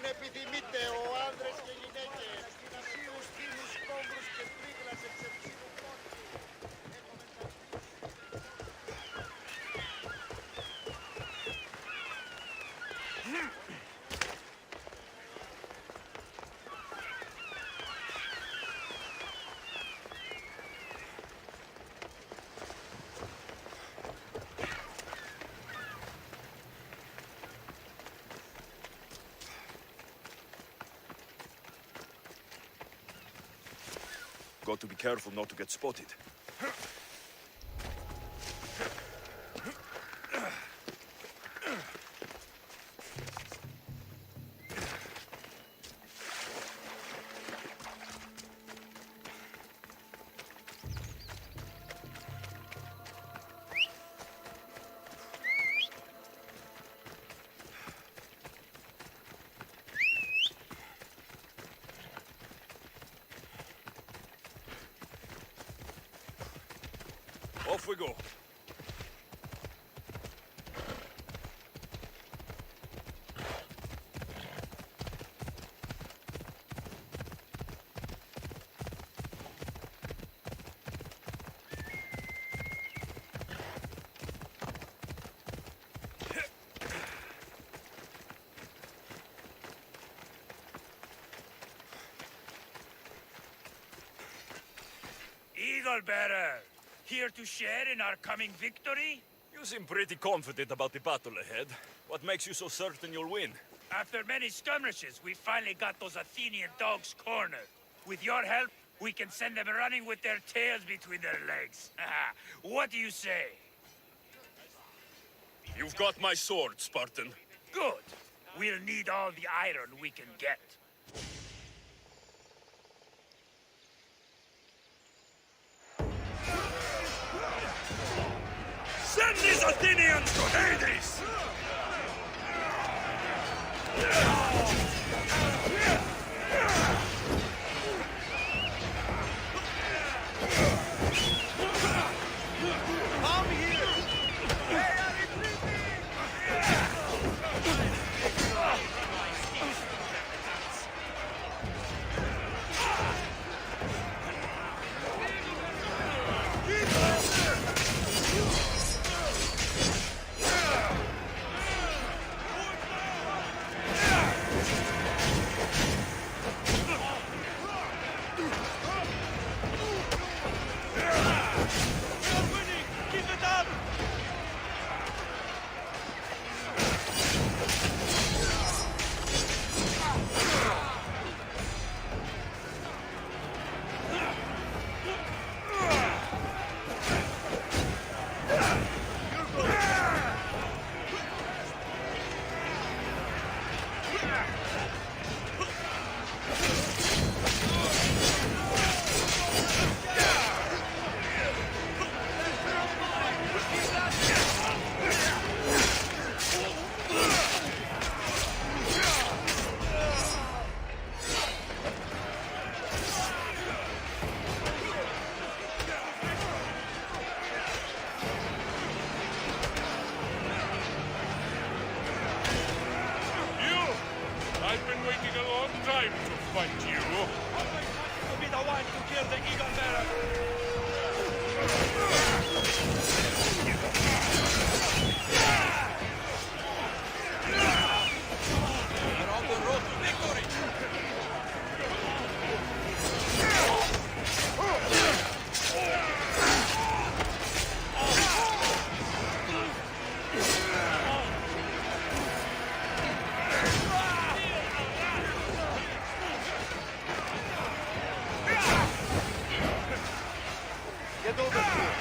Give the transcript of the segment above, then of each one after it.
αν επιθυμείτε, ο άνδρες και γυναίκες, θυσίους, θύμους, κόμβρους και τρίγλας εξεψίνου πόρτου. Got to be careful not to get spotted. Off we go. Eagle bearer! Here to share in our coming victory? You seem pretty confident about the battle ahead. What makes you so certain you'll win? After many skirmishes, we finally got those Athenian dogs cornered. With your help, we can send them running with their tails between their legs. What do you say? You've got my sword, Spartan. Good. We'll need all the iron we can get. Send these Athenians to Hades! Come here! They are retreating! I've been waiting a long time to fight you. To be the one to kill the eagle bearer! We're on the road to victory! Get over here!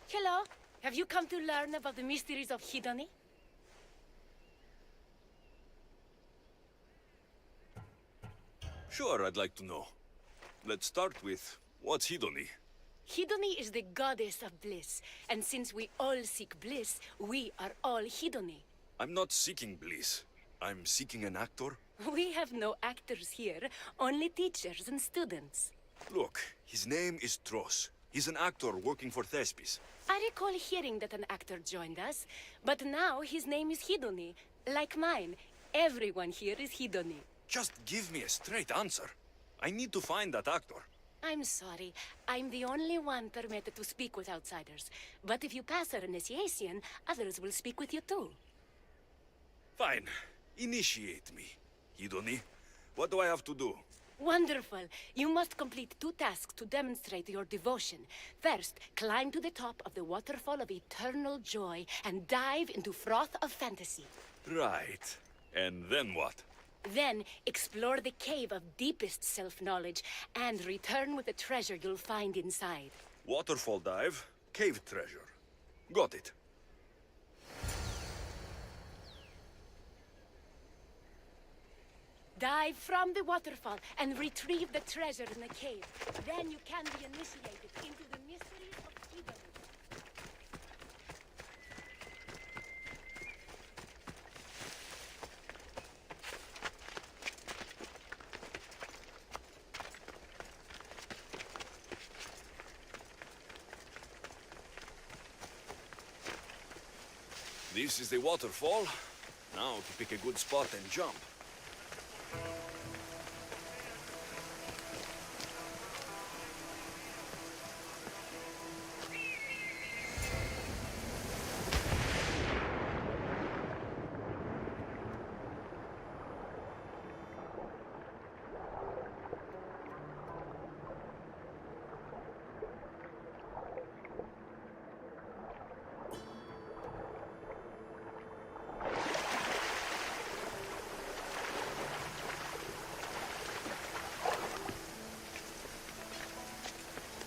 Hello. Have you come to learn about the mysteries of Hedony? Sure, I'd like to know. Let's start with, what's Hedony? Hedony is the goddess of bliss, and since we all seek bliss, we are all Hedony. I'm not seeking bliss. I'm seeking an actor. We have no actors here, only teachers and students. Look, his name is Tros. He's an actor working for Thespis. I recall hearing that an actor joined us, but now his name is Hedony. Like mine, everyone here is Hedony. Just give me a straight answer. I need to find that actor. I'm sorry. I'm the only one permitted to speak with outsiders. But if you pass our initiation, others will speak with you too. Fine. Initiate me. Hedony, what do I have to do? Wonderful. You must complete 2 tasks to demonstrate your devotion. First, climb to the top of the waterfall of eternal joy and dive into froth of fantasy. Right. And then what? Then, explore the cave of deepest self-knowledge and return with the treasure you'll find inside. Waterfall dive, cave treasure. Got it. Dive from the waterfall and retrieve the treasure in the cave. Then you can be initiated into the mysteries of Hedony. This is the waterfall. Now to pick a good spot and jump.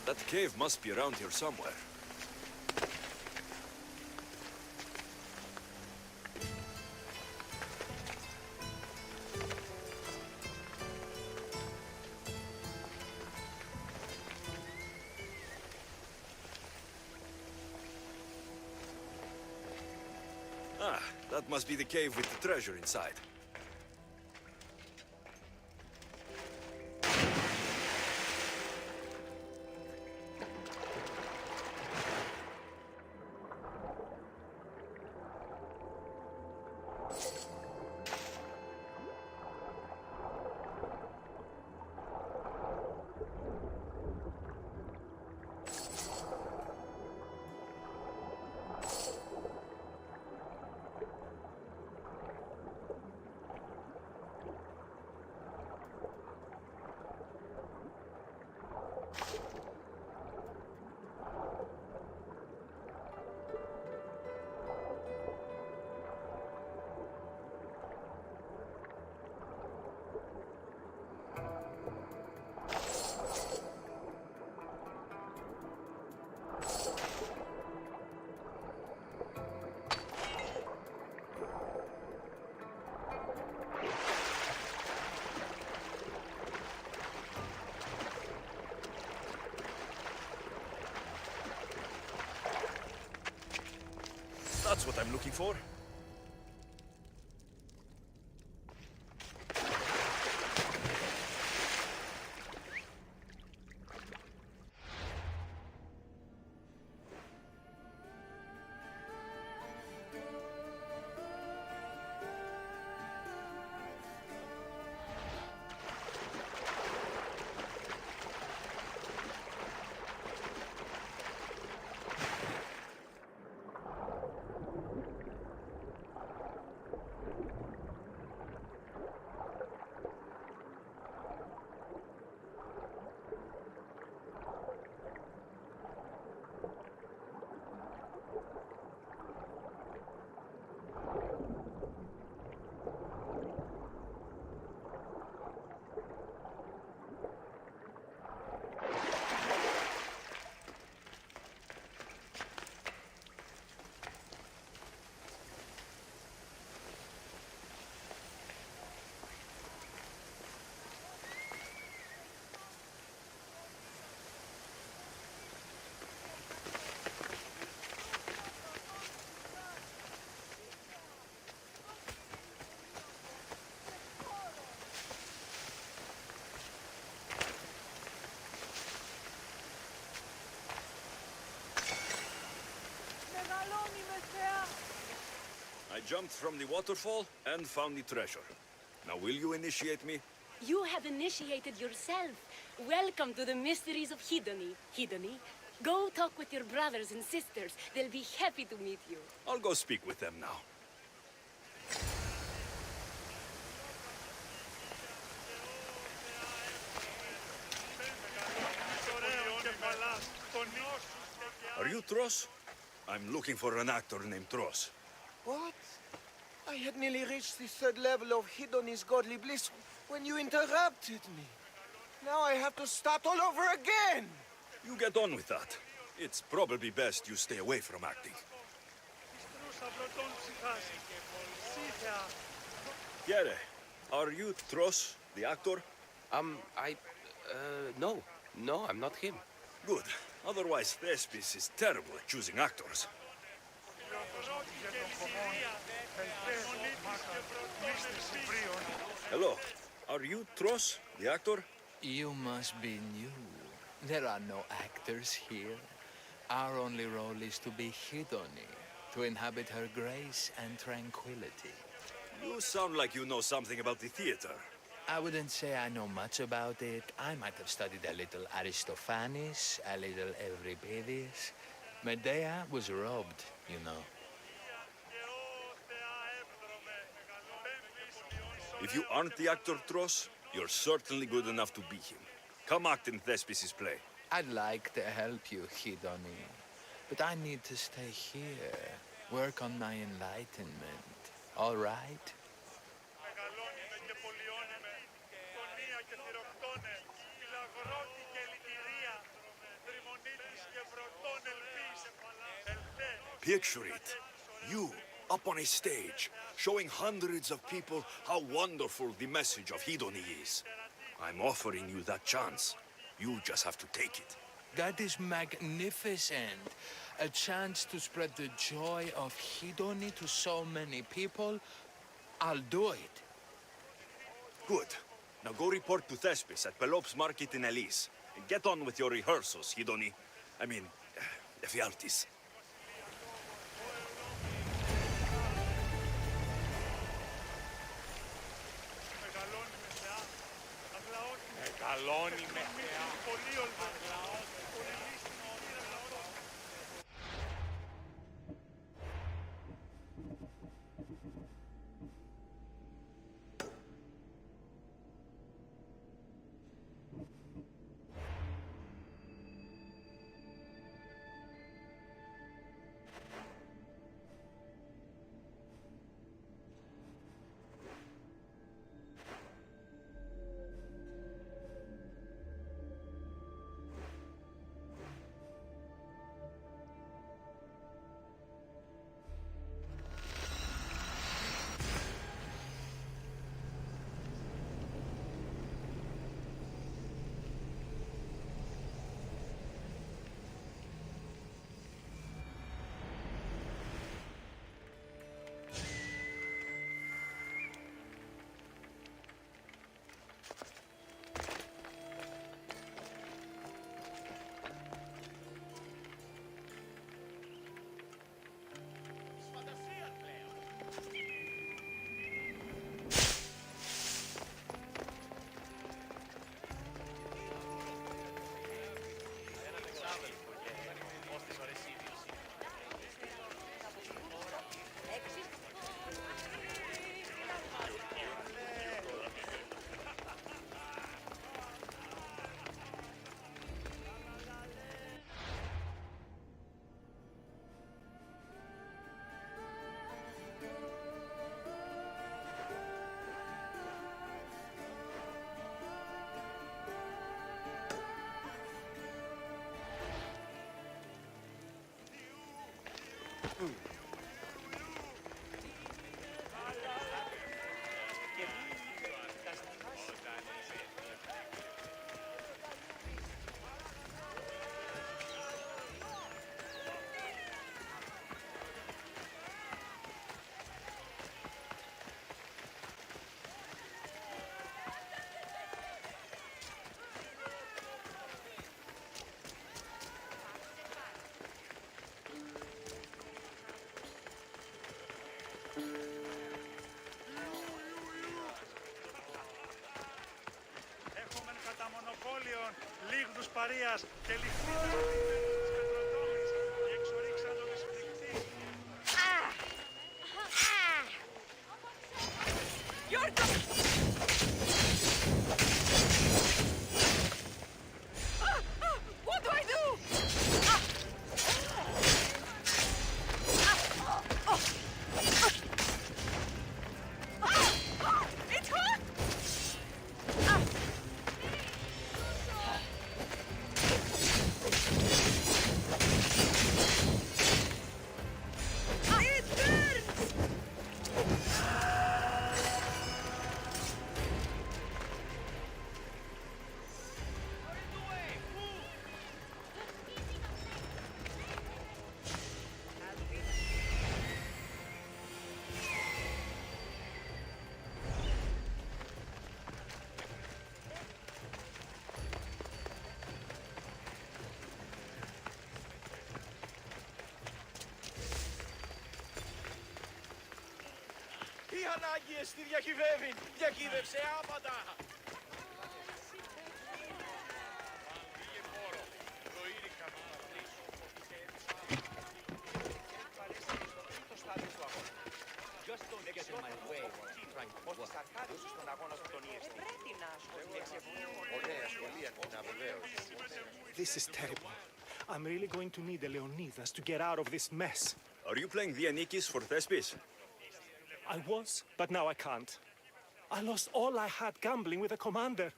That cave must be around here somewhere. Ah, that must be the cave with the treasure inside. That's what I'm looking for. I jumped from the waterfall and found the treasure. Now will you initiate me? You have initiated yourself. Welcome to the mysteries of Hedony. Hedony, go talk with your brothers and sisters. They'll be happy to meet you. I'll go speak with them now. Are you Tros? I'm looking for an actor named Tros. What? I had nearly reached the third level of Hedony's godly bliss when you interrupted me. Now I have to start all over again! You get on with that. It's probably best you stay away from acting. Kiere, are you Tros, the actor? No, I'm not him. Good. Otherwise, Thespis is terrible at choosing actors. Hello. Are you Tros, the actor? You must be new. There are no actors here. Our only role is to be Hedony, to inhabit her grace and tranquility. You sound like you know something about the theater. I wouldn't say I know much about it. I might have studied a little Aristophanes, a little Euripides. Medea was robbed, you know. If you aren't the actor Tros, you're certainly good enough to be him. Come act in Thespis' play. I'd like to help you, Hedony, but I need to stay here, work on my enlightenment. All right? Picture it. You, up on a stage, showing hundreds of people how wonderful the message of Hedony is. I'm offering you that chance. You just have to take it. That is magnificent. A chance to spread the joy of Hedony to so many people. I'll do it. Good. Now go report to Thespis at Pelop's market in Elise. And get on with your rehearsals, Hedony. I mean, Ephialtes. Φαρίας και ληφθείτε στο πιτέλος της πετροδόμης και εξορίξαντο της φρικτής. You're What do I do? It's hot! It burns! Οι ανάγκες τη διακυβεύειν. Διακύβευσε άπαντα. This is terrible. I'm really going to need the Leonidas to get out of this mess. Are you playing Dianikis for Thespis? I was, but now I can't. I lost all I had gambling with the commander.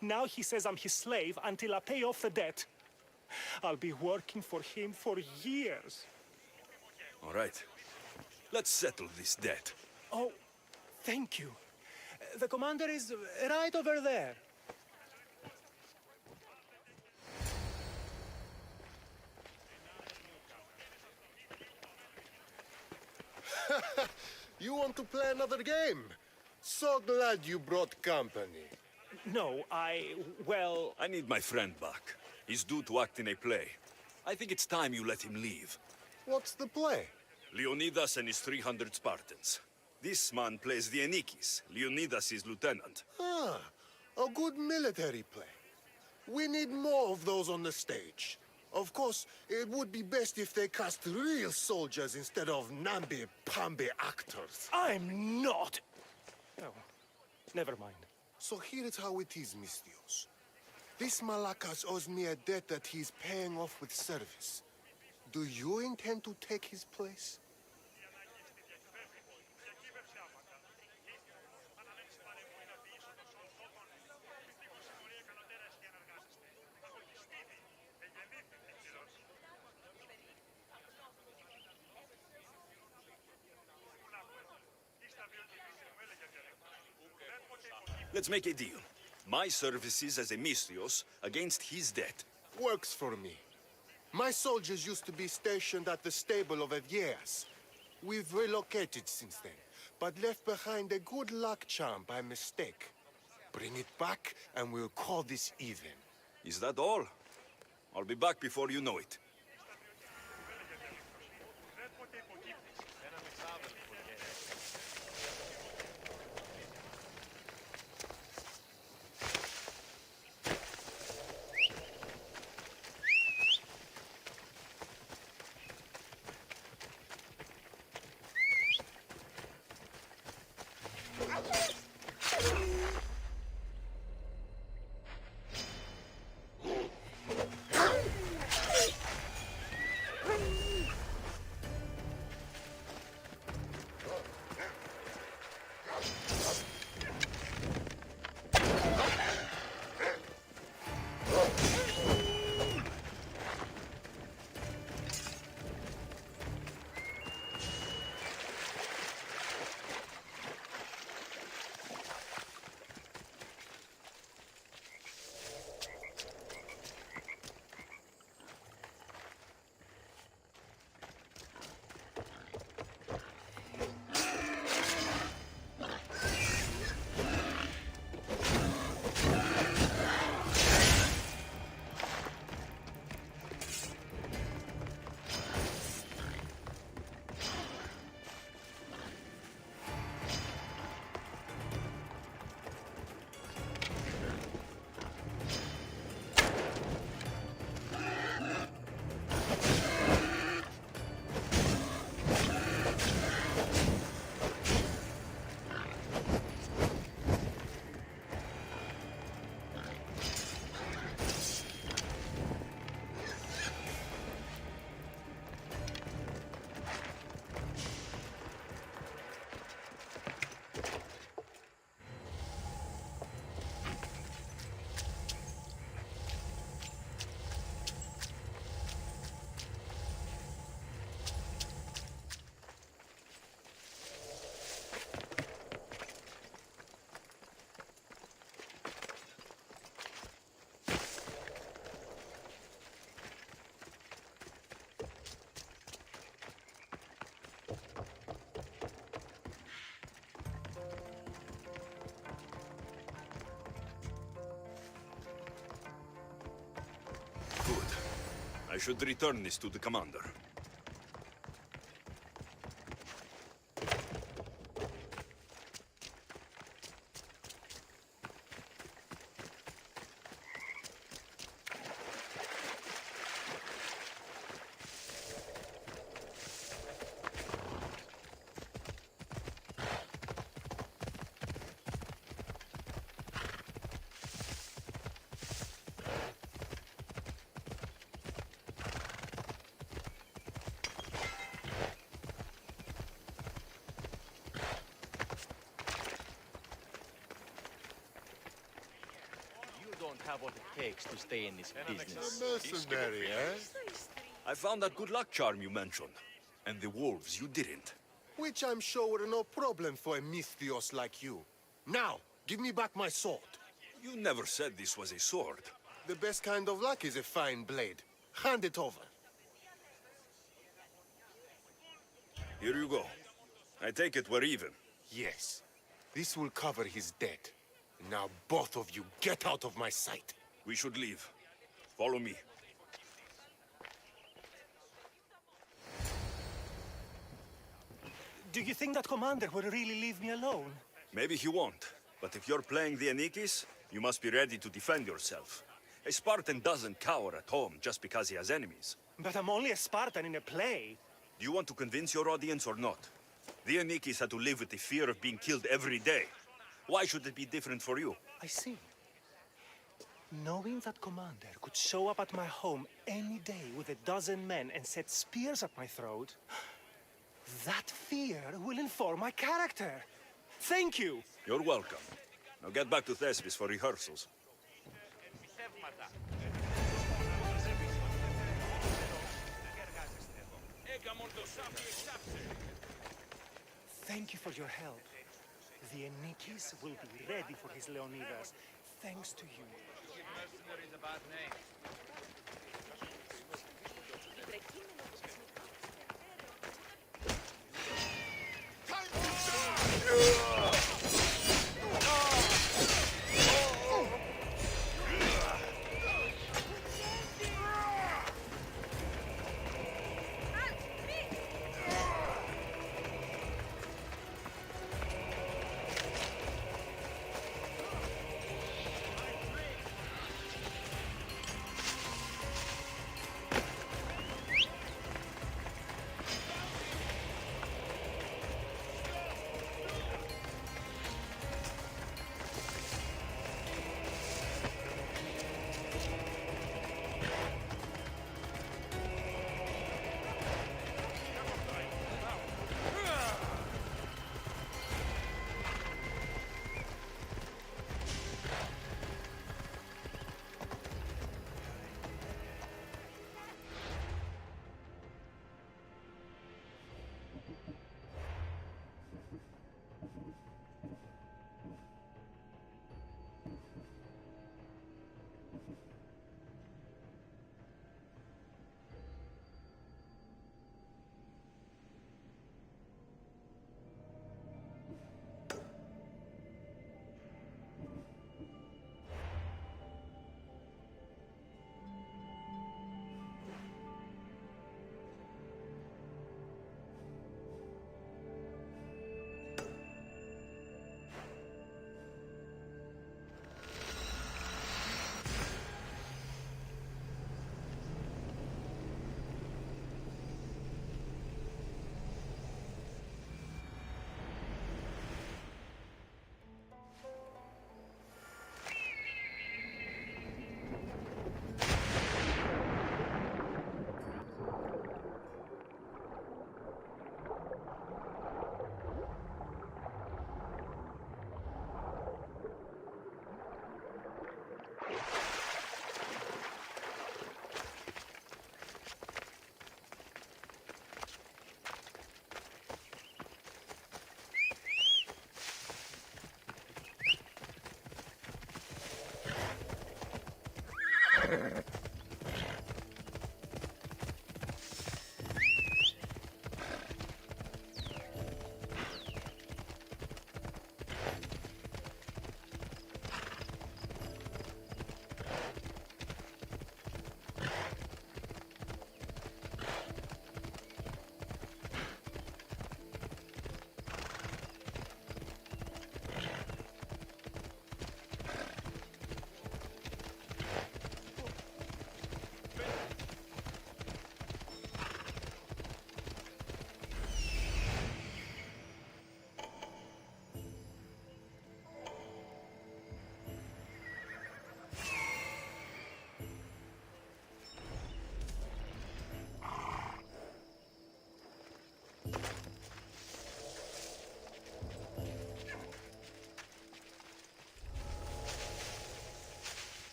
Now he says I'm his slave until I pay off the debt. I'll be working for him for years. All right. Let's settle this debt. Oh, thank you. The commander is right over there. You want to play another game? So glad you brought company. No, well... I need my friend back. He's due to act in a play. I think it's time you let him leave. What's the play? Leonidas and his 300 Spartans. This man plays Dianikis. Leonidas is lieutenant. Ah, a good military play. We need more of those on the stage. Of course, it would be best if they cast real soldiers instead of namby-pamby actors. I'm not... Oh, never mind. So here is how it is, Mistios. This Malakas owes me a debt that he's paying off with service. Do you intend to take his place? Let's make a deal. My services as a Mistios against his debt. Works for me. My soldiers used to be stationed at the stable of Evgeias. We've relocated since then, but left behind a good luck charm by mistake. Bring it back, and we'll call this even. Is that all? I'll be back before you know it. I should return this to the commander. Have what it takes to stay in this business. A mercenary, eh? I found that good luck charm you mentioned. And the wolves, you didn't. Which I'm sure were no problem for a Misthios like you. Now, give me back my sword. You never said this was a sword. The best kind of luck is a fine blade. Hand it over. Here you go. I take it we're even. Yes. This will cover his debt. Now both of you get out of my sight. We should leave. Follow me. Do you think that commander will really leave me alone? Maybe he won't. But if you're playing the Anikis, you must be ready to defend yourself. A Spartan doesn't cower at home just because he has enemies. But I'm only a Spartan in a play. Do you want to convince your audience or not? The Anikis had to live with the fear of being killed every day. Why should it be different for you? I see. Knowing that commander could show up at my home any day with 12 men and set spears at my throat, that fear will inform my character. Thank you! You're welcome. Now get back to Thespis for rehearsals. Thank you for your help. The Anikis will be ready for his Leonidas, thanks to you. Mercenary is a bad name.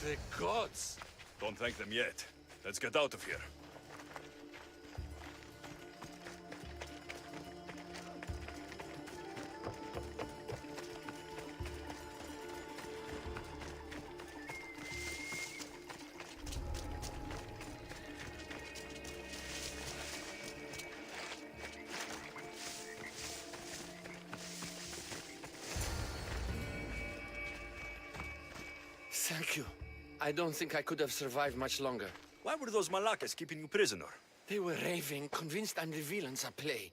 The gods! Don't thank them yet. Let's get out of here. Thank you. I don't think I could have survived much longer. Why were those Malakas keeping you prisoner? They were raving, convinced I'm the villains at play.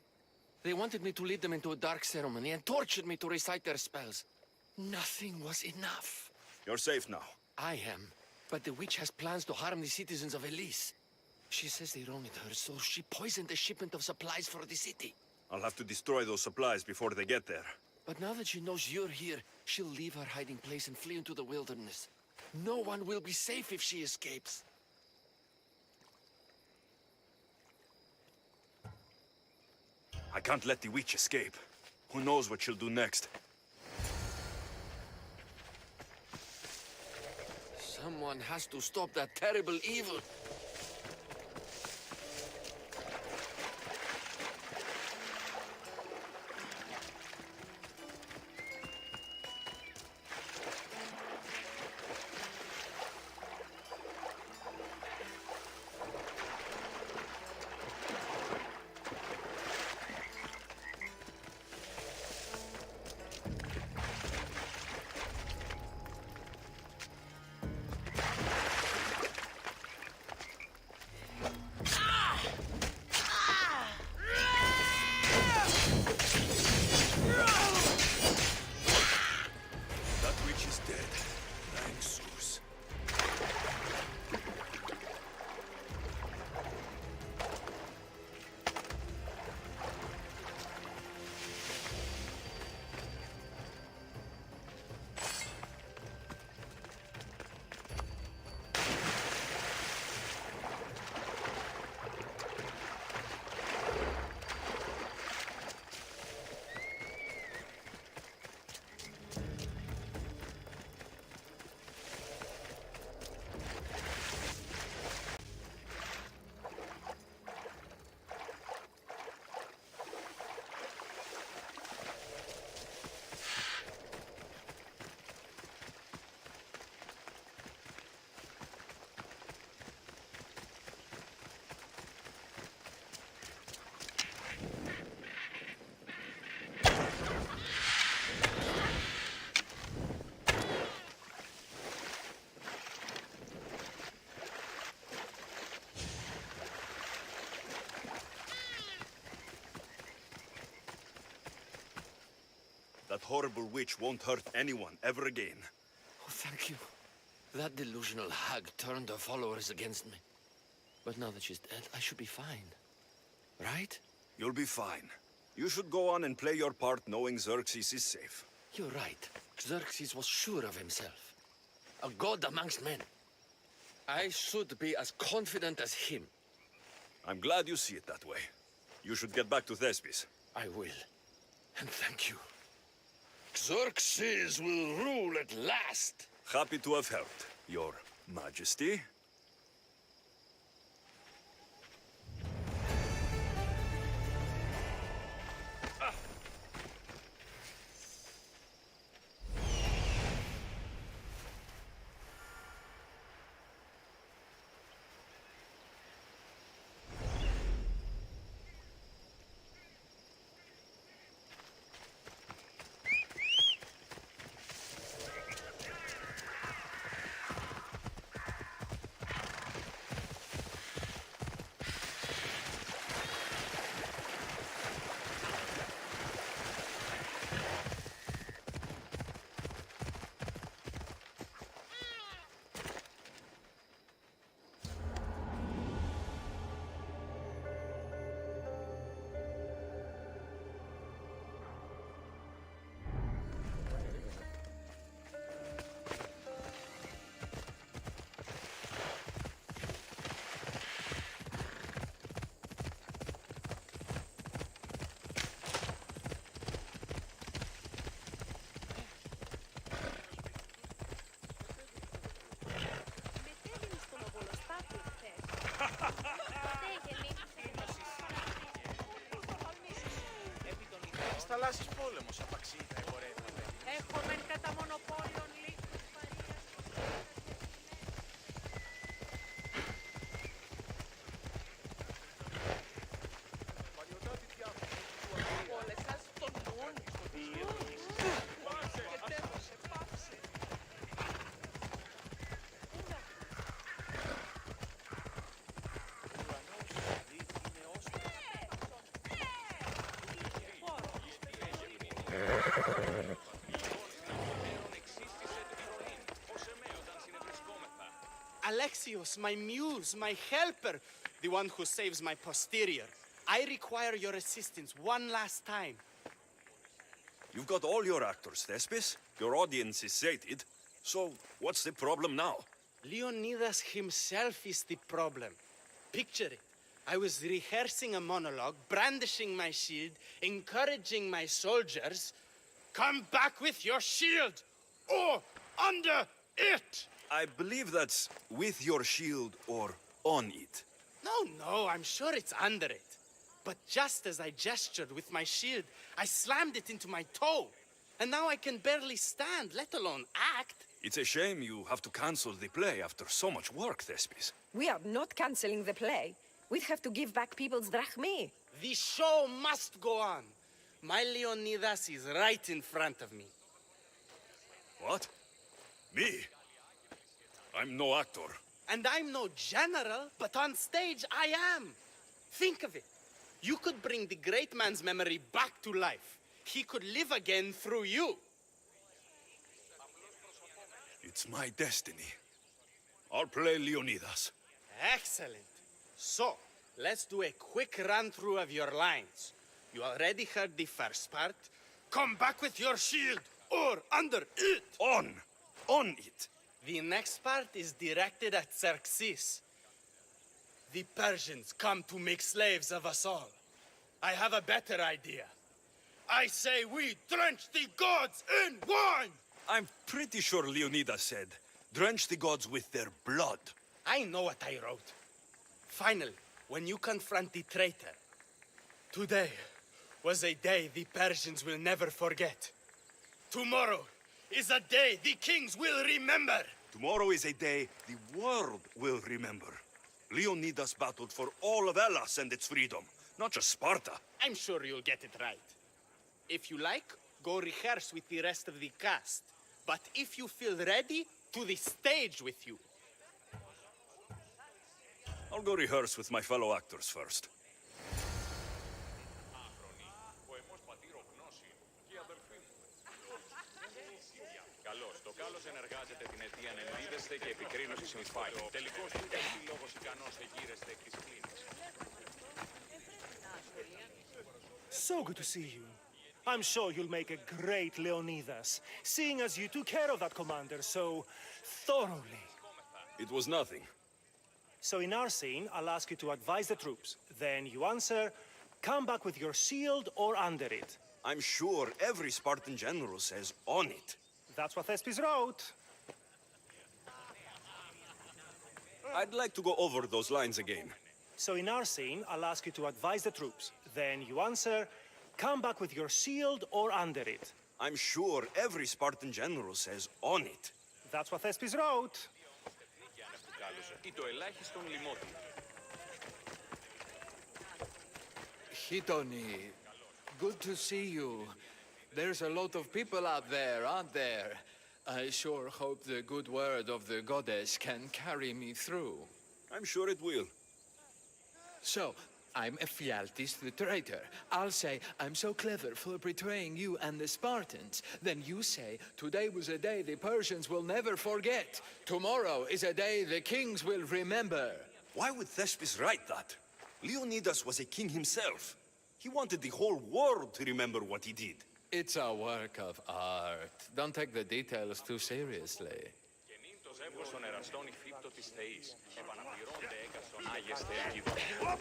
They wanted me to lead them into a dark ceremony and tortured me to recite their spells. Nothing was enough. You're safe now. I am, but the witch has plans to harm the citizens of Elise. She says they wronged her, so she poisoned the shipment of supplies for the city. I'll have to destroy those supplies before they get there. But now that she knows you're here, she'll leave her hiding place and flee into the wilderness. No one will be safe if she escapes. I can't let the witch escape. Who knows what she'll do next? Someone has to stop that terrible evil. That witch is dead. Thanks, Zeus. That horrible witch won't hurt anyone ever again. Oh, thank you. That delusional hag turned her followers against me. But now that she's dead, I should be fine. Right? You'll be fine. You should go on and play your part knowing Xerxes is safe. You're right. Xerxes was sure of himself. A god amongst men. I should be as confident as him. I'm glad you see it that way. You should get back to Thespis. I will. And thank you. Xerxes will rule at last. Happy to have helped, Your Majesty. θαλάσσης πόλεμος, απαξί τα ωραία τα παιδιά. Έχουμε κατά μονοπόλιον λίγους Όλες σας τον νουν. Alexios, my muse, my helper, the one who saves my posterior. I require your assistance one last time. You've got all your actors, Thespis. Your audience is sated. So, what's the problem now? Leonidas himself is the problem. Picture it. I was rehearsing a monologue, brandishing my shield, encouraging my soldiers. Come back with your shield, or under it! I believe that's with your shield or on it. No, I'm sure it's under it. But just as I gestured with my shield, I slammed it into my toe. And now I can barely stand, let alone act. It's a shame you have to cancel the play after so much work, Thespis. We are not cancelling the play. We'd have to give back people's drachmae. The show must go on. My Leonidas is right in front of me. What? Me? I'm no actor. And I'm no general, but on stage I am. Think of it. You could bring the great man's memory back to life. He could live again through you. It's my destiny. I'll play Leonidas. Excellent. So, let's do a quick run-through of your lines. You already heard the first part. Come back with your shield, or under it. On it. The next part is directed at Xerxes. The Persians come to make slaves of us all. I have a better idea. I say we drench the gods in wine! I'm pretty sure Leonidas said, drench the gods with their blood. I know what I wrote. Finally, when you confront the traitor, today was a day the Persians will never forget. Tomorrow is a day the kings will remember. Tomorrow is a day the world will remember. Leonidas battled for all of Hellas and its freedom, not just Sparta. I'm sure you'll get it right. If you like, go rehearse with the rest of the cast. But if you feel ready, to the stage with you. I'll go rehearse with my fellow actors first. Καλώς. Το κάλος ενεργάζεται την αιτία ενδίδεστε και επικρίνωση συμφάλου. Τελικώς του έχει λόγος ικανός εγείρεστε εκ της κλίνης. So good to see you. I'm sure you'll make a great Leonidas, seeing as you took care of that commander so thoroughly. It was nothing. So in our scene, I'll ask you to advise the troops. Then you answer, come back with your shield or under it. I'm sure every Spartan general says on it. That's what Thespis wrote. I'd like to go over those lines again. So in our scene, I'll ask you to advise the troops. Then you answer, come back with your shield or under it. I'm sure every Spartan general says on it. That's what Thespis wrote. Ή το ελάχιστον λιμότι. Hitoni, good to see you. There's a lot of people out there, aren't there? I sure hope the good word of the goddess can carry me through. I'm sure it will. So, I'm Ephialtes the traitor. I'll say, I'm so clever for betraying you and the Spartans. Then you say, today was a day the Persians will never forget. Tomorrow is a day the kings will remember. Why would Thespis write that? Leonidas was a king himself. He wanted the whole world to remember what he did. It's a work of art. Don't take the details too seriously. Και νυν το ζεύγος των εραστών υφύπτω της θεής. Επαναπληρώνται έκαστον άγεστε εκειδών.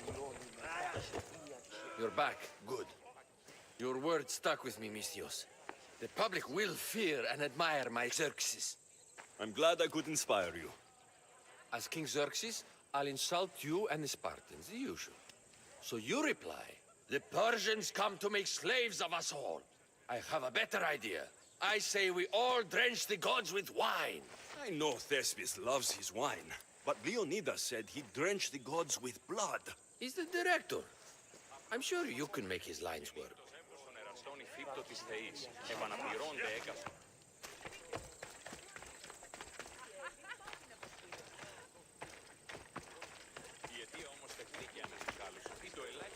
You're back. Good. Your word stuck with me, Misthios. The public will fear and admire my Xerxes. I'm glad I could inspire you. As King Xerxes, I'll insult you and the Spartans, the usual. So you reply, The Persians come to make slaves of us all. I have a better idea. I say we all drench the gods with wine. I know Thespius loves his wine, but Leonidas said he'd drench the gods with blood. He's the director. I'm sure you can make his lines work.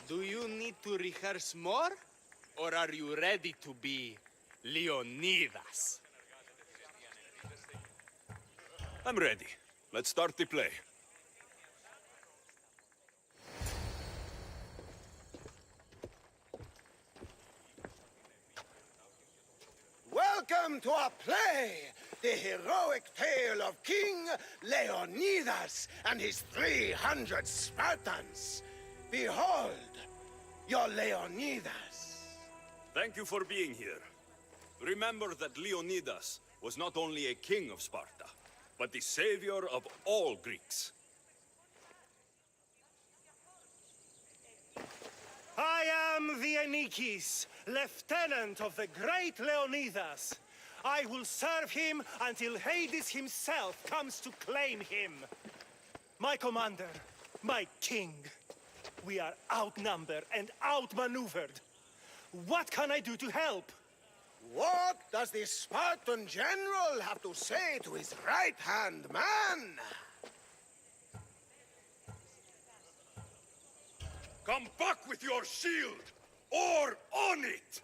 Do you need to rehearse more? Or are you ready to be Leonidas? I'm ready. Let's start the play. Welcome to our play, the heroic tale of King Leonidas and his 300 Spartans. Behold, your Leonidas. Thank you for being here. Remember that Leonidas was not only a king of Sparta, but the savior of all Greeks. I am the Anikis, lieutenant of the great Leonidas. I will serve him until Hades himself comes to claim him. My commander, my king, we are outnumbered and outmaneuvered. What can I do to help? What does the Spartan general have to say to his right-hand man? Come back with your shield, or on it!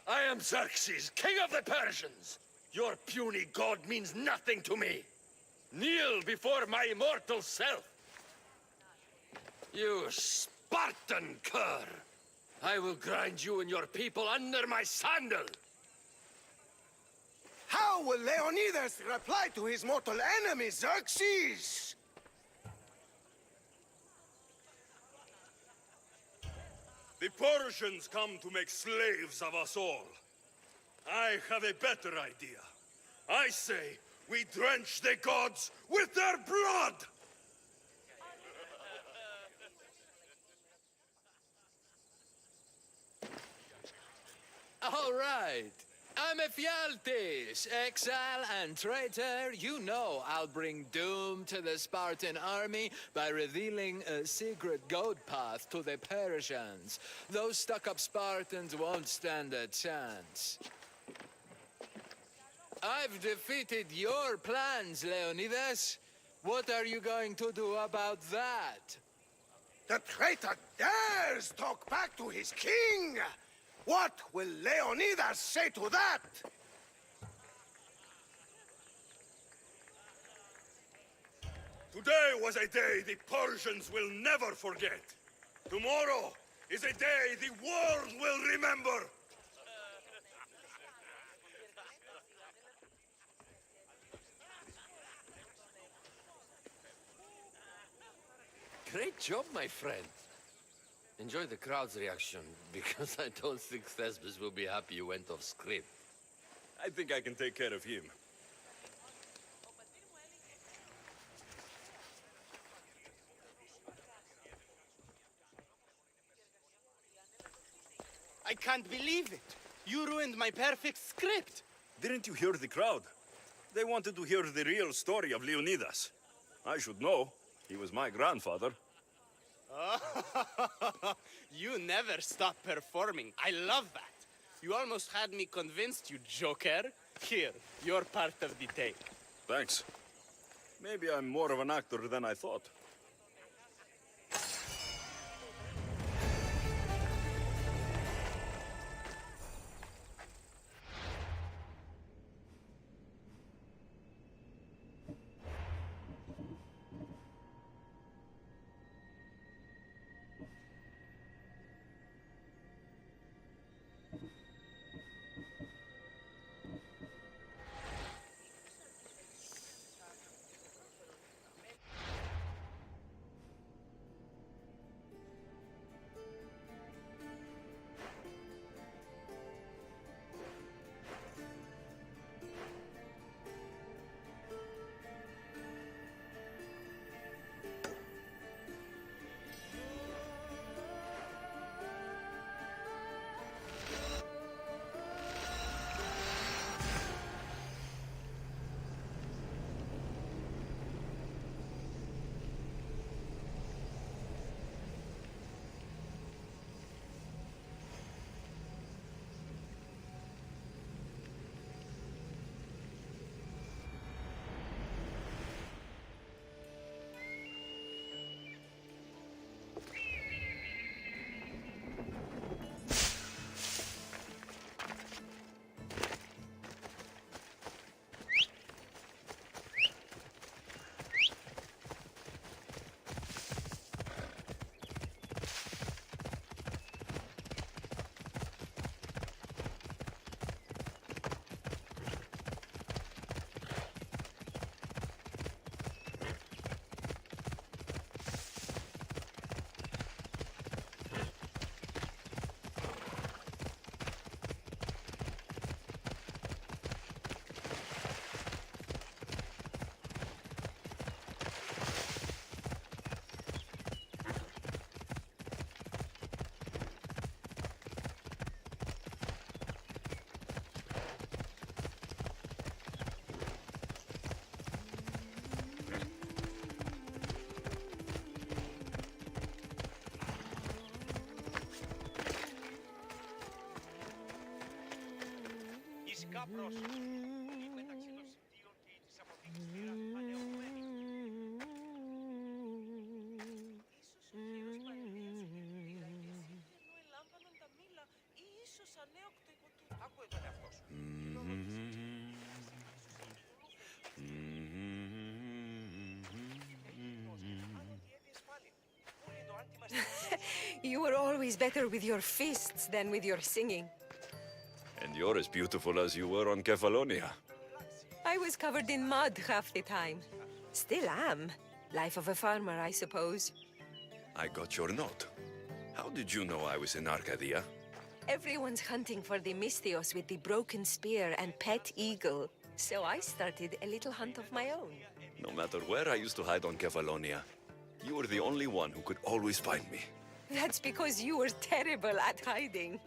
I am Xerxes, king of the Persians. Your puny god means nothing to me. Kneel before my immortal self. You Spartan cur! I will grind you and your people under my sandal. How will Leonidas reply to his mortal enemy, Xerxes? The Persians come to make slaves of us all. I have a better idea. I say we drench the gods with their blood! All right. I'm Ephialtes, exile and traitor. You know I'll bring doom to the Spartan army by revealing a secret goat path to the Persians. Those stuck-up Spartans won't stand a chance. I've defeated your plans, Leonidas. What are you going to do about that? The traitor dares talk back to his king! What will Leonidas say to that? Today was a day the Persians will never forget. Tomorrow is a day the world will remember. Great job, my friend. Enjoy the crowd's reaction, because I don't think Thespius will be happy you went off script. I think I can take care of him. I can't believe it. You ruined my perfect script. Didn't you hear the crowd? They wanted to hear the real story of Leonidas. I should know. He was my grandfather. You never stop performing. I love that. You almost had me convinced, you joker. Here, you're part of the take. Thanks. Maybe I'm more of an actor than I thought. You were always better with your fists than with your singing. And you're as beautiful as you were on Kefalonia. I was covered in mud half the time. Still am. Life of a farmer, I suppose. I got your note. How did you know I was in Arcadia? Everyone's hunting for the Misthios with the broken spear and pet eagle. So I started a little hunt of my own. No matter where I used to hide on Kefalonia, you were the only one who could always find me. That's because you were terrible at hiding.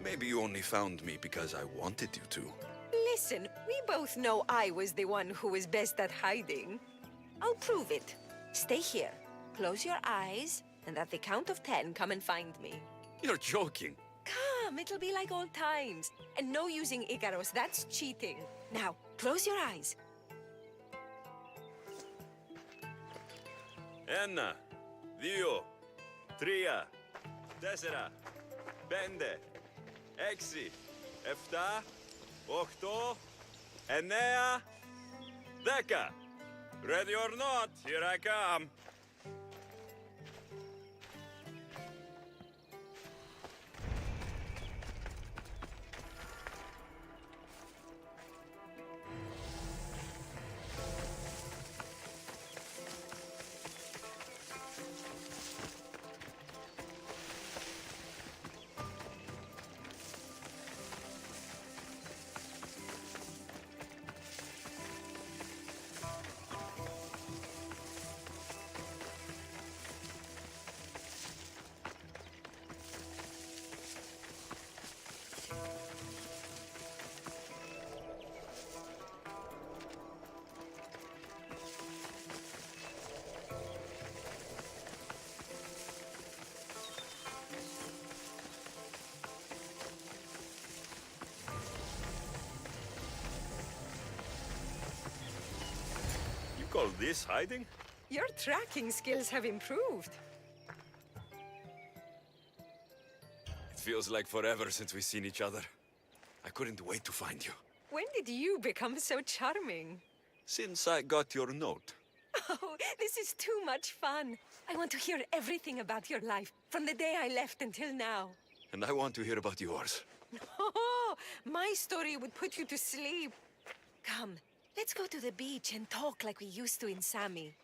Maybe you only found me because I wanted you to. Listen, we both know I was the one who was best at hiding. I'll prove it. Stay here, close your eyes, and at the count of 10, come and find me. You're joking. Come, it'll be like old times. And no using Icaros, that's cheating. Now, close your eyes. Ένα, δύο, τρία, τέσσερα, πέντε, έξι, εφτά, οχτώ, εννέα, δέκα. Ready or not, here I come. Call this hiding? Your tracking skills have improved. It feels like forever since we've seen each other. I couldn't wait to find you. When did you become so charming? Since I got your note. Oh, this is too much fun. I want to hear everything about your life, from the day I left until now. And I want to hear about yours. Oh, my story would put you to sleep. Come, let's go to the beach and talk like we used to in Sami.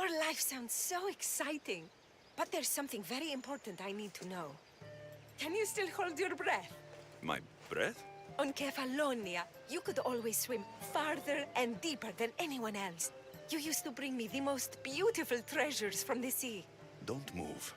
Your life sounds so exciting. But there's something very important I need to know. Can you still hold your breath? My breath? On Kefalonia, you could always swim farther and deeper than anyone else. You used to bring me the most beautiful treasures from the sea. Don't move.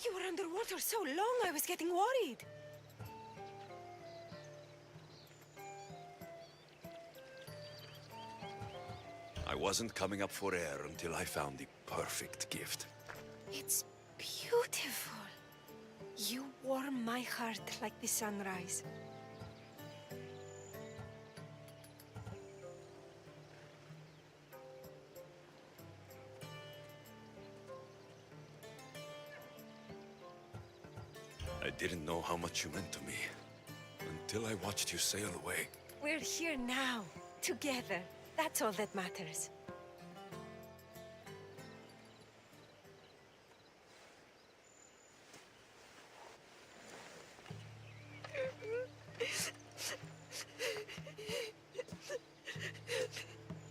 You were underwater so long, I was getting worried. I wasn't coming up for air until I found the perfect gift. It's beautiful. You warm my heart like the sunrise. I didn't know how much you meant to me until I watched you sail away. We're here now, together. That's all that matters.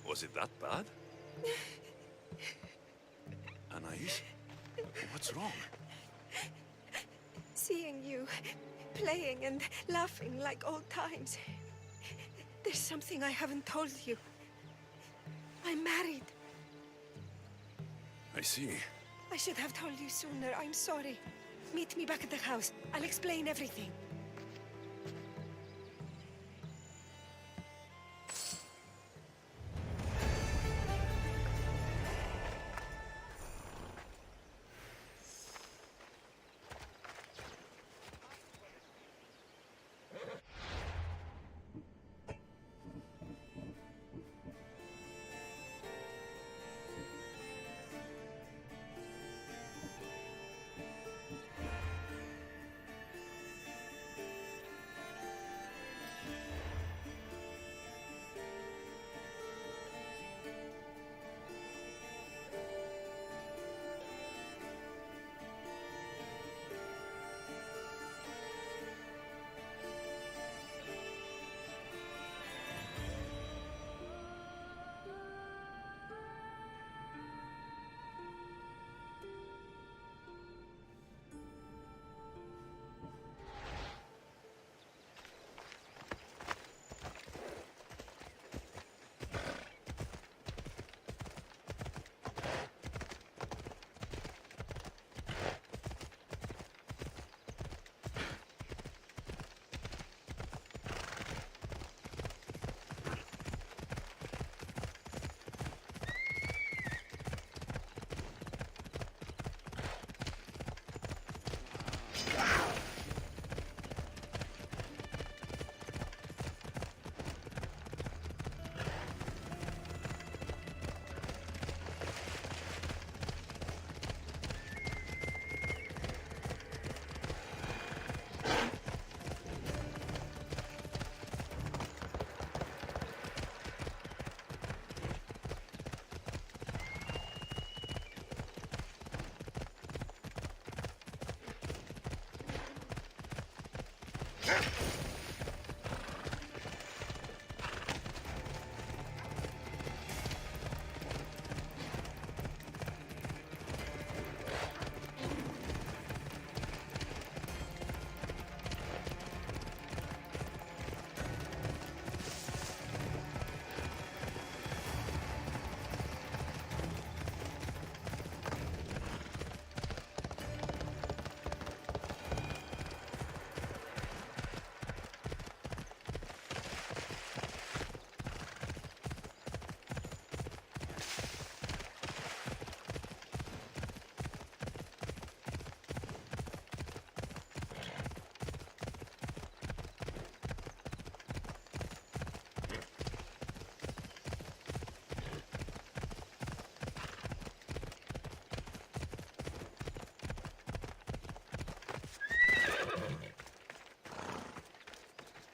Was it that bad? Anais? What's wrong? Seeing you playing and laughing like old times. There's something I haven't told you. I'm married. I see. I should have told you sooner. I'm sorry. Meet me back at the house. I'll explain everything.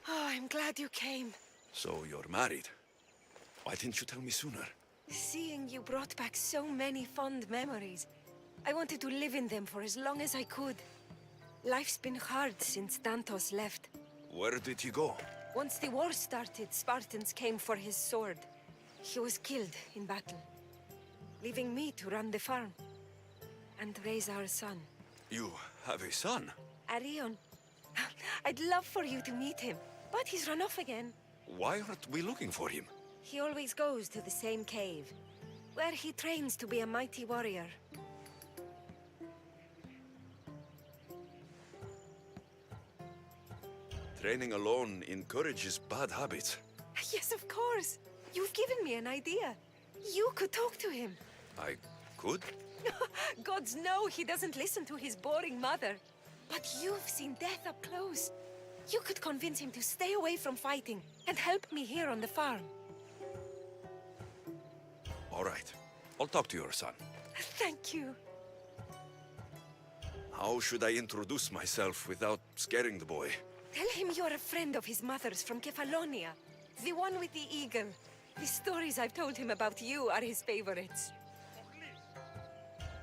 I'm glad you came. So you're married? Why didn't you tell me sooner? Seeing you brought back so many fond memories. I wanted to live in them for as long as I could. Life's been hard since Dantos left. Where did he go? Once the war started, Spartans came for his sword. He was killed in battle, leaving me to run the farm and raise our son. You have a son? Arion. I'd love for you to meet him, but he's run off again. Why aren't we looking for him? He always goes to the same cave, where he trains to be a mighty warrior. Training alone encourages bad habits. Yes, of course. You've given me an idea. You could talk to him. I could? Gods know he doesn't listen to his boring mother. But you've seen death up close. You could convince him to stay away from fighting and help me here on the farm. All right. I'll talk to your son. Thank you. How should I introduce myself without scaring the boy? Tell him you're a friend of his mother's from Kefalonia. The one with the eagle. The stories I've told him about you are his favorites.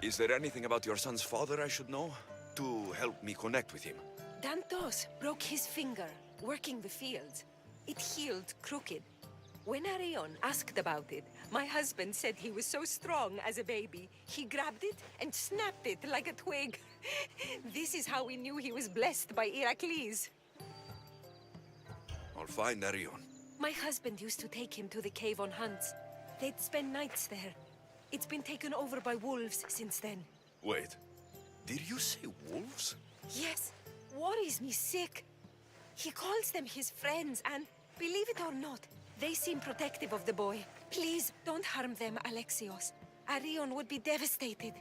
Is there anything about your son's father I should know to help me connect with him? Dantos broke his finger working the fields. It healed crooked. When Arion asked about it, my husband said he was so strong as a baby, he grabbed it and snapped it like a twig. This is how we knew he was blessed by Heracles. I'll find Arion. My husband used to take him to the cave on hunts. They'd spend nights there. It's been taken over by wolves since then. Wait, did you say wolves? Yes, worries me sick. He calls them his friends, and believe it or not, they seem protective of the boy. Please, don't harm them, Alexios. Arion would be devastated.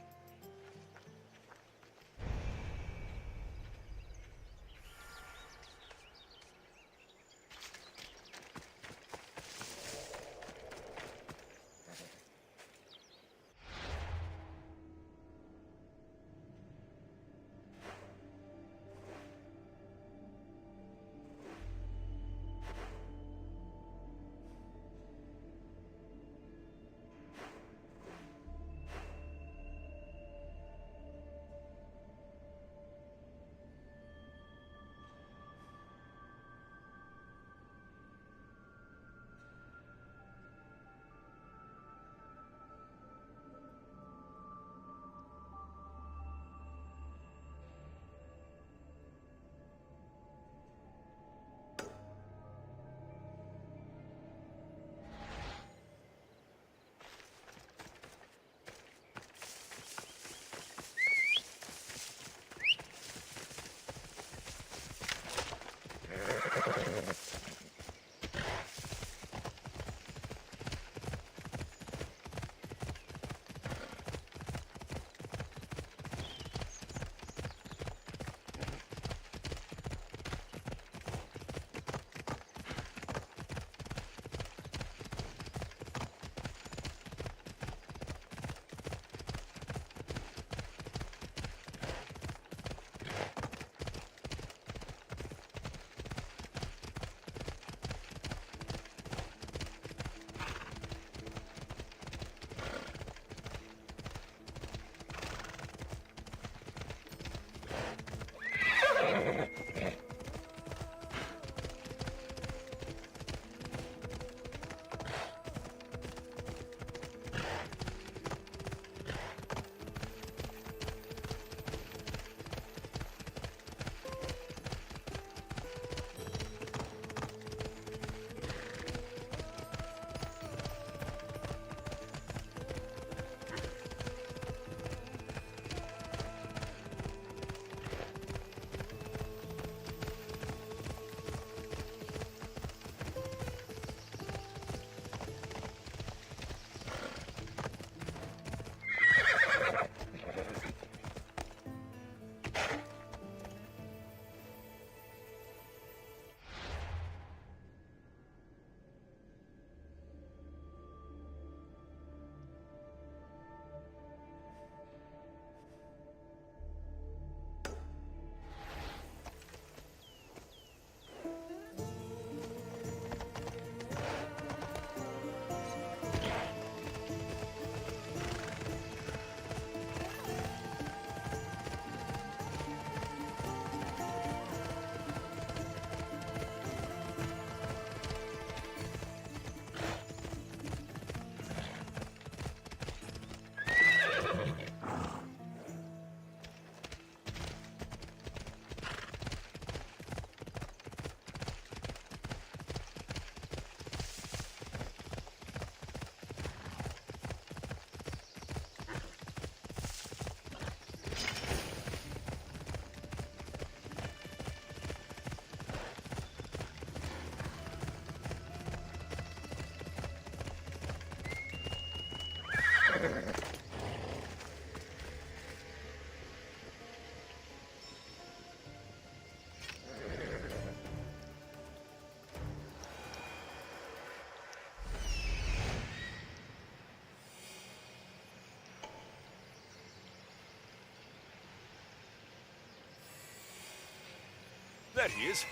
There he is.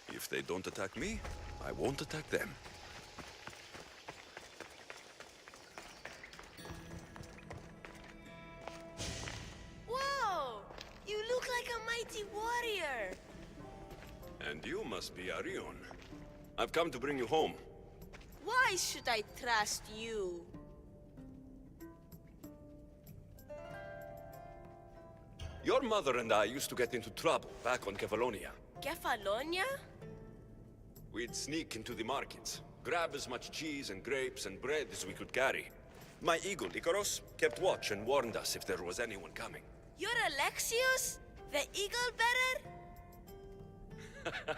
If they don't attack me, I won't attack them. Whoa! You look like a mighty warrior. And you must be Arion. I've come to bring you home. Why should I trust you? Your mother and I used to get into trouble back on Kefalonia. Kefalonia? We'd sneak into the markets, grab as much cheese and grapes and bread as we could carry. My eagle, Icaros, kept watch and warned us if there was anyone coming. You're Alexios? The eagle bearer?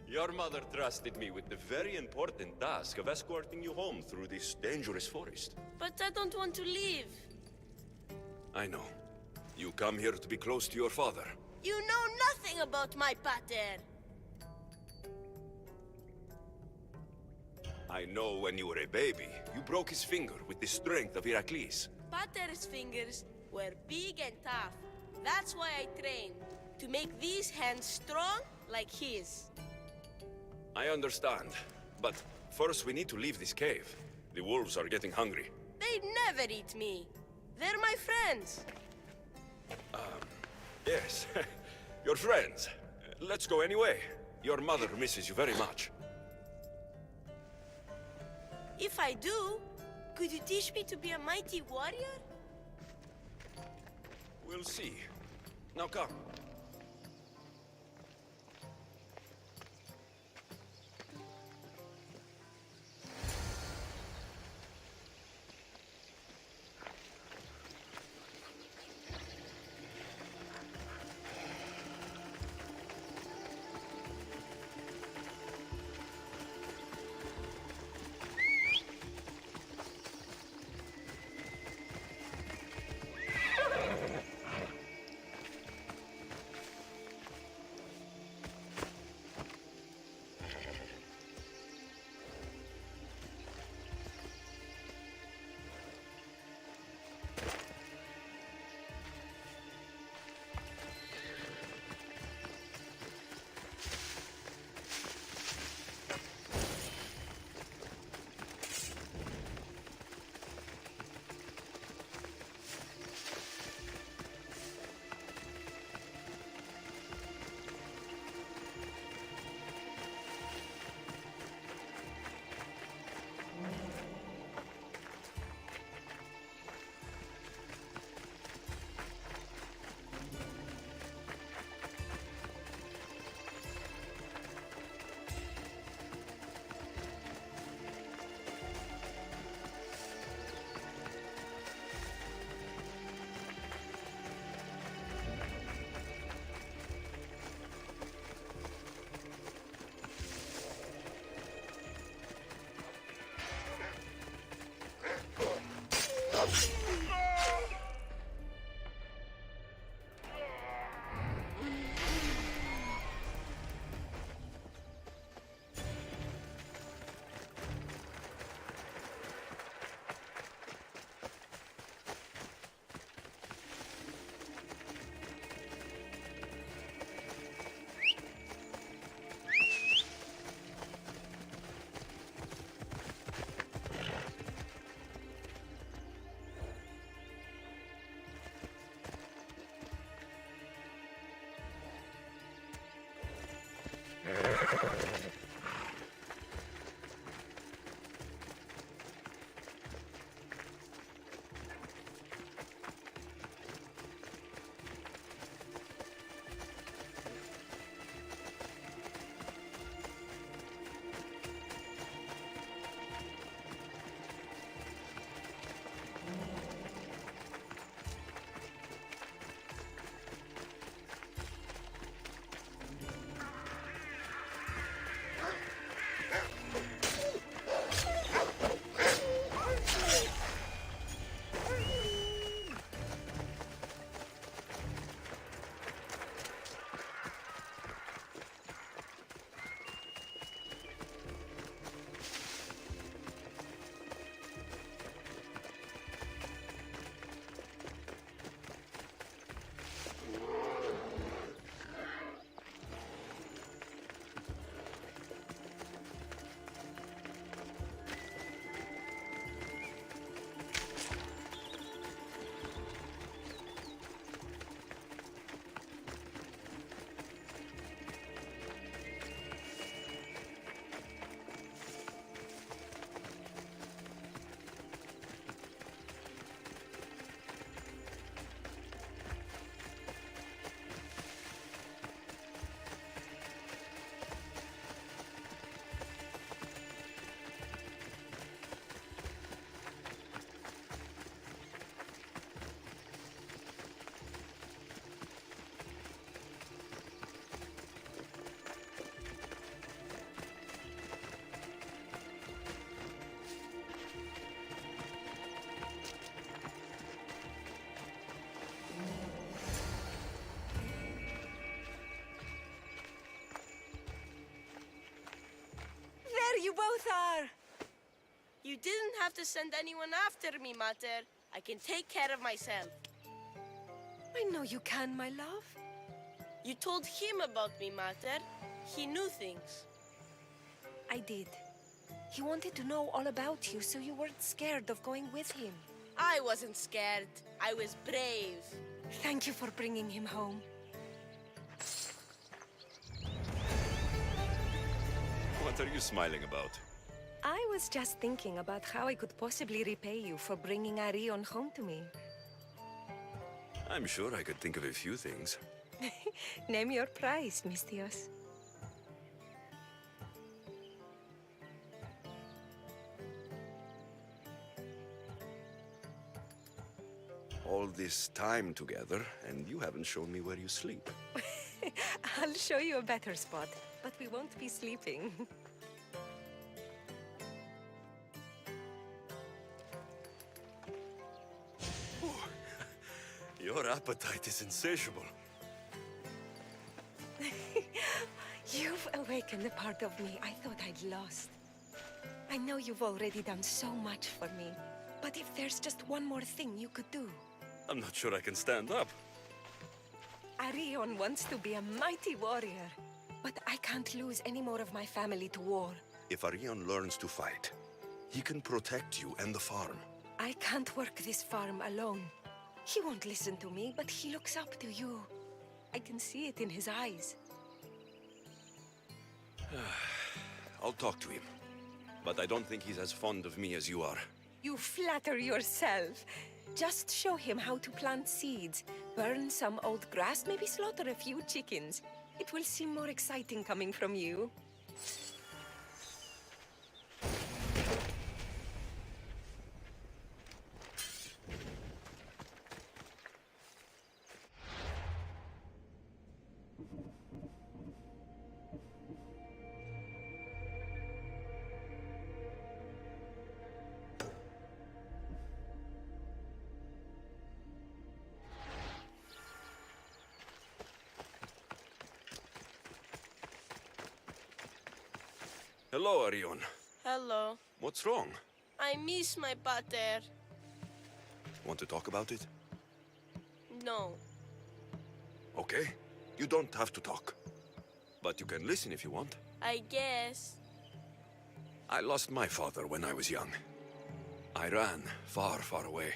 Your mother trusted me with the very important task of escorting you home through this dangerous forest. But I don't want to leave. I know. You come here to be close to your father. You know nothing about my pater. I know when you were a baby, you broke his finger with the strength of Heracles. Pater's fingers were big and tough. That's why I trained, to make these hands strong like his. I understand, but first we need to leave this cave. The wolves are getting hungry. They never eat me. They're my friends. Yes, your friends. Let's go anyway. Your mother misses you very much. If I do, could you teach me to be a mighty warrior? We'll see. Now come. both are! You didn't have to send anyone after me, Mater. I can take care of myself. I know you can, my love. You told him about me, Mater. He knew things. I did. He wanted to know all about you, so you weren't scared of going with him. I wasn't scared. I was brave. Thank you for bringing him home. What are you smiling about? I was just thinking about how I could possibly repay you for bringing Arion home to me. I'm sure I could think of a few things. Name your price, Mistios. All this time together, and you haven't shown me where you sleep. I'll show you a better spot, but we won't be sleeping. Your appetite is insatiable. You've awakened a part of me I thought I'd lost. I know you've already done so much for me, but if there's just one more thing you could do. I'm not sure I can stand up. Arion wants to be a mighty warrior, but I can't lose any more of my family to war. If Arion learns to fight, he can protect you and the farm. I can't work this farm alone. He won't listen to me, but he looks up to you. I can see it in his eyes. I'll talk to him. But I don't think he's as fond of me as you are. You flatter yourself. Just show him how to plant seeds, burn some old grass, maybe slaughter a few chickens. It will seem more exciting coming from you. Hello, Arion. Hello. What's wrong? I miss my pater. Want to talk about it? No. Okay. You don't have to talk. But you can listen if you want. I guess. I lost my father when I was young. I ran far, far away.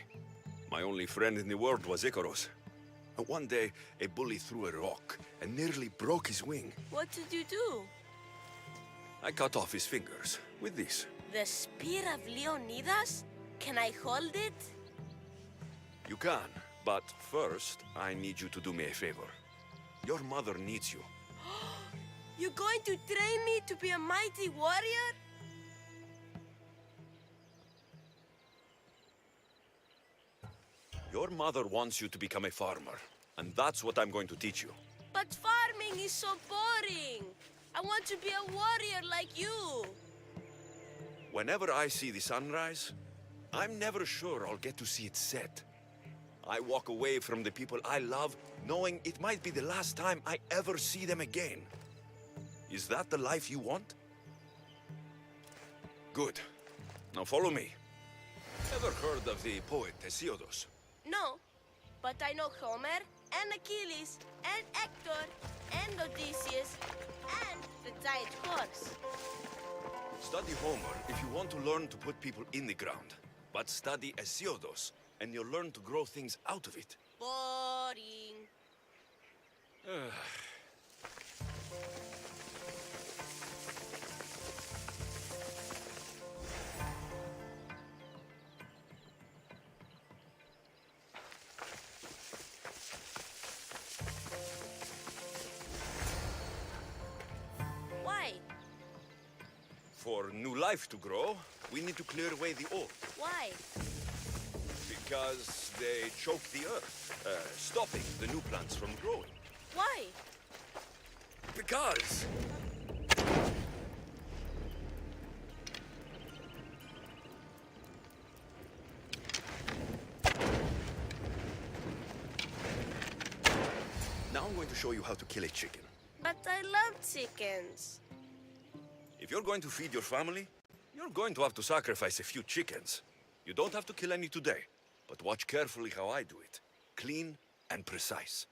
My only friend in the world was Icaros. One day, a bully threw a rock and nearly broke his wing. What did you do? I cut off his fingers with this. The spear of Leonidas? Can I hold it? You can, but first, I need you to do me a favor. Your mother needs you. You're going to train me to be a mighty warrior? Your mother wants you to become a farmer, and that's what I'm going to teach you. But farming is so boring. I want to be a warrior like you. Whenever I see the sunrise, I'm never sure I'll get to see it set. I walk away from the people I love, knowing it might be the last time I ever see them again. Is that the life you want? Good. Now follow me. Ever heard of the poet Hesiodus? No, but I know Homer and Achilles and Hector and Odysseus and the giant horse. Study Homer if you want to learn to put people in the ground. But study Hesiodus, and you'll learn to grow things out of it. Boring. Why? For new life to grow, we need to clear away the old. Why? Because they choke the earth, stopping the new plants from growing. Why? Because... Now I'm going to show you how to kill a chicken. But I love chickens. If you're going to feed your family, You're going to have to sacrifice a few chickens. You don't have to kill any today, but watch carefully how I do it. Clean and precise.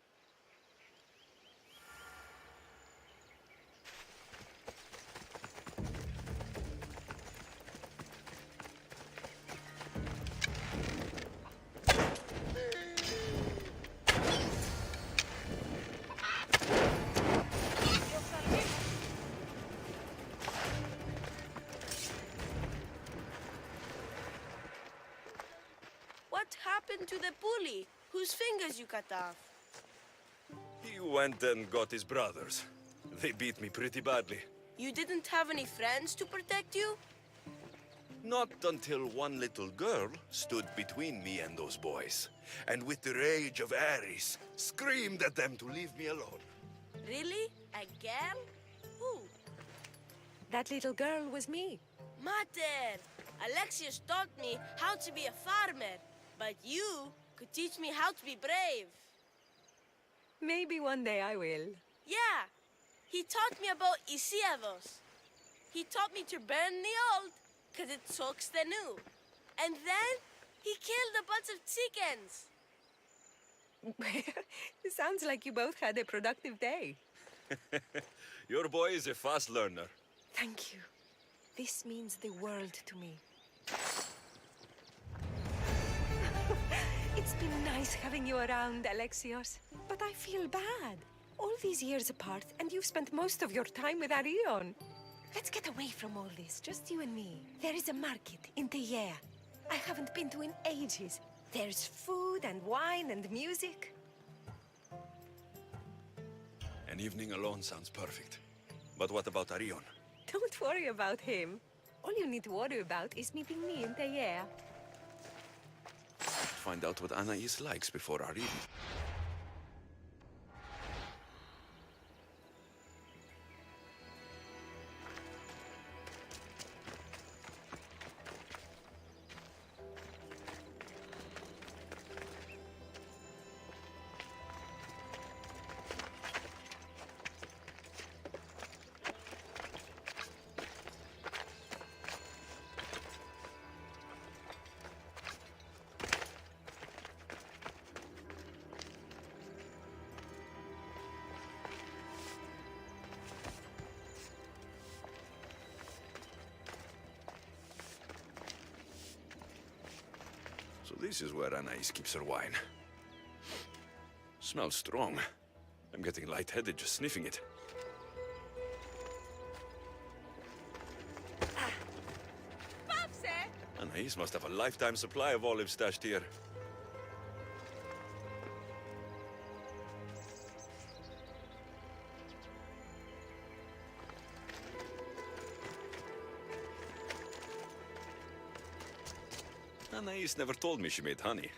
What happened to the bully whose fingers you cut off? He went and got his brothers. They beat me pretty badly. You didn't have any friends to protect you? Not until one little girl stood between me and those boys, and with the rage of Ares, screamed at them to leave me alone. Really? A girl? Who? That little girl was me. Mater! Alexius taught me how to be a farmer, but you could teach me how to be brave. Maybe one day I will. Yeah, he taught me about Isiados. He taught me to burn the old, because it soaks the new. And then he killed a bunch of chickens. It sounds like you both had a productive day. Your boy is a fast learner. Thank you. This means the world to me. It's been nice having you around, Alexios. But I feel bad. All these years apart, and you've spent most of your time with Arion. Let's get away from all this, just you and me. There is a market in Teia. I haven't been to in ages. There's food and wine and music. An evening alone sounds perfect. But what about Arion? Don't worry about him. All you need to worry about is meeting me in Teia. Find out what Anais likes before our evening. So this is where Anais keeps her wine. Smells strong. I'm getting lightheaded just sniffing it. Anais must have a lifetime supply of olives stashed here. Anais never told me she made honey.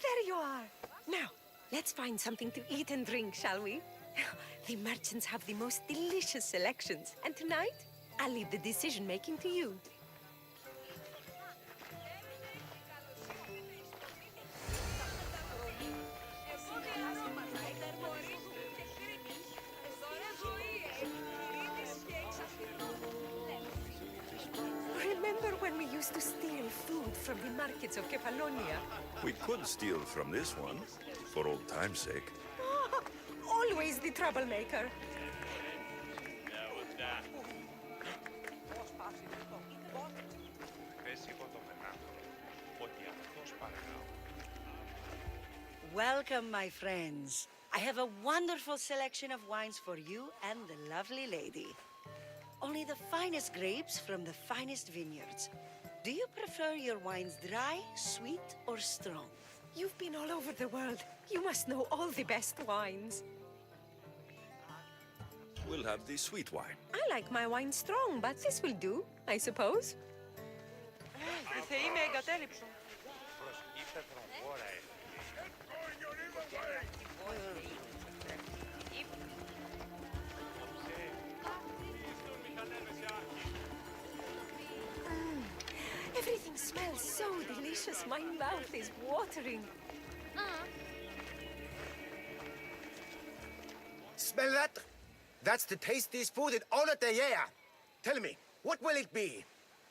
There you are. Now, let's find something to eat and drink, shall we? The merchants have the most delicious selections. And tonight, I'll leave the decision-making to you. from the markets of Kefalonia. We could steal from this one, for old time's sake. Always the troublemaker. Welcome, my friends. I have a wonderful selection of wines for you and the lovely lady. Only the finest grapes from the finest vineyards. Do you prefer your wines dry, sweet, or strong? You've been all over the world. You must know all the best wines. We'll have the sweet wine. I like my wine strong, but this will do, I suppose. Everything smells so delicious. My mouth is watering. Smell that? That's the tastiest food in all of the year. Tell me, what will it be?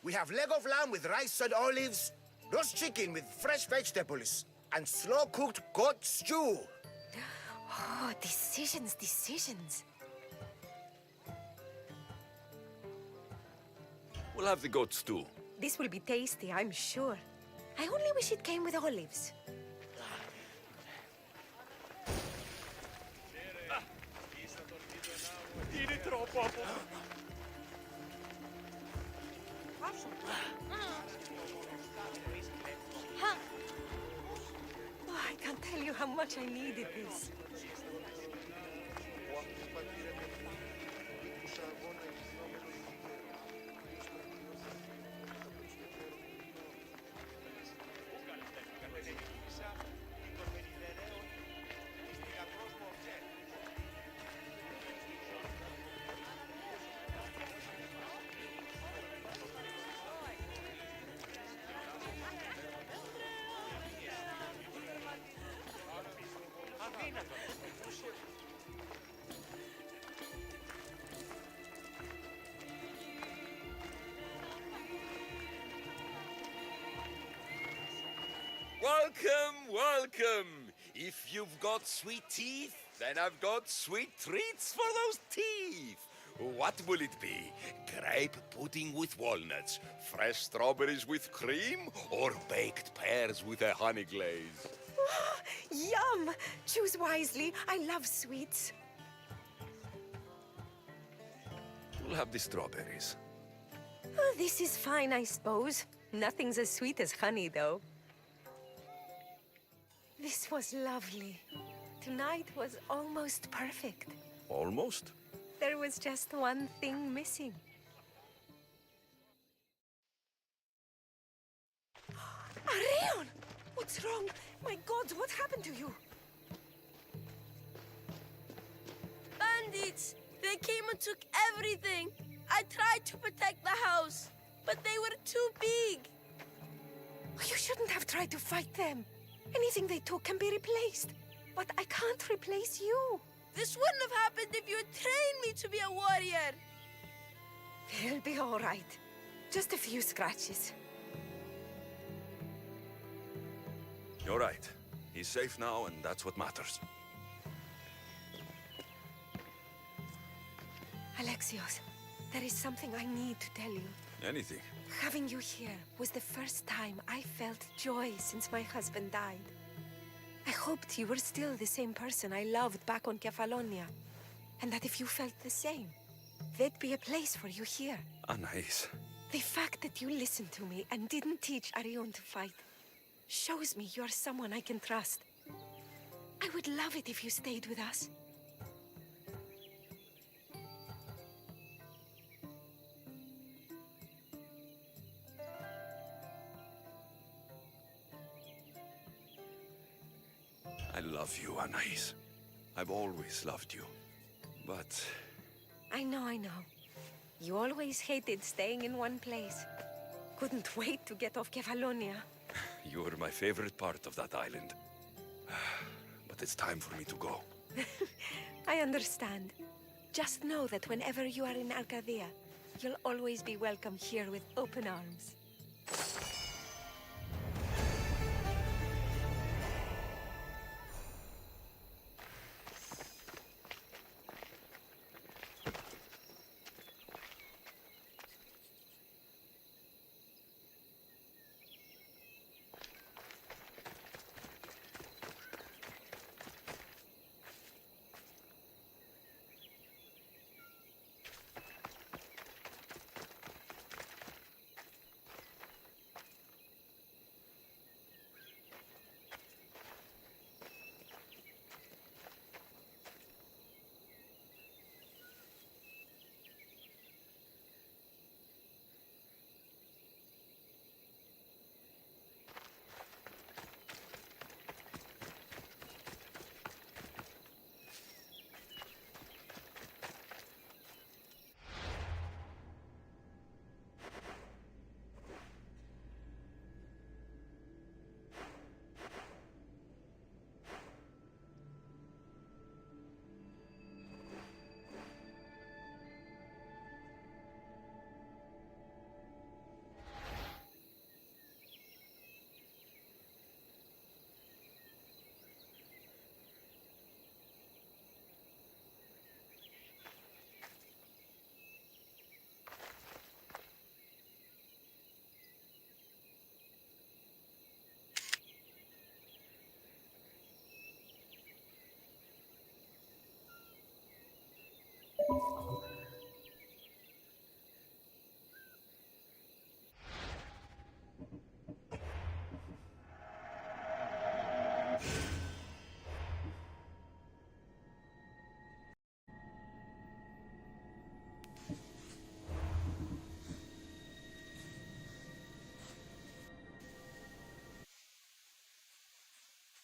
We have leg of lamb with rice and olives, roast chicken with fresh vegetables, and slow-cooked goat stew. Oh, decisions, decisions. We'll have the goat stew. This will be tasty, I'm sure. I only wish it came with olives. Oh, I can't tell you how much I needed this. Welcome, welcome. If you've got sweet teeth, then I've got sweet treats for those teeth. What will it be? Grape pudding with walnuts, fresh strawberries with cream, or baked pears with a honey glaze? Yum! Choose wisely. I love sweets. We'll have the strawberries. Oh, this is fine, I suppose. Nothing's as sweet as honey, though. This was lovely. Tonight was almost perfect. Almost? There was just one thing missing. Arion! What's wrong? My God, what happened to you? Bandits! They came and took everything. I tried to protect the house, but they were too big. You shouldn't have tried to fight them. Anything they took can be replaced. But I can't replace you. This wouldn't have happened if you had trained me to be a warrior. They'll be all right. Just a few scratches. You're right. He's safe now, and that's what matters. Alexios, there is something I need to tell you. Anything. Having you here was the first time I felt joy since my husband died. I hoped you were still the same person I loved back on Kefalonia, and that if you felt the same, there'd be a place for you here. Anais. The fact that you listened to me and didn't teach Arion to fight shows me you're someone I can trust. I would love it if you stayed with us. I love you, Anais. I've always loved you. But... I know. You always hated staying in one place. Couldn't wait to get off Kefalonia. you were my favorite part of that island. But it's time for me to go. I understand. Just know that whenever you are in Arcadia, you'll always be welcome here with open arms.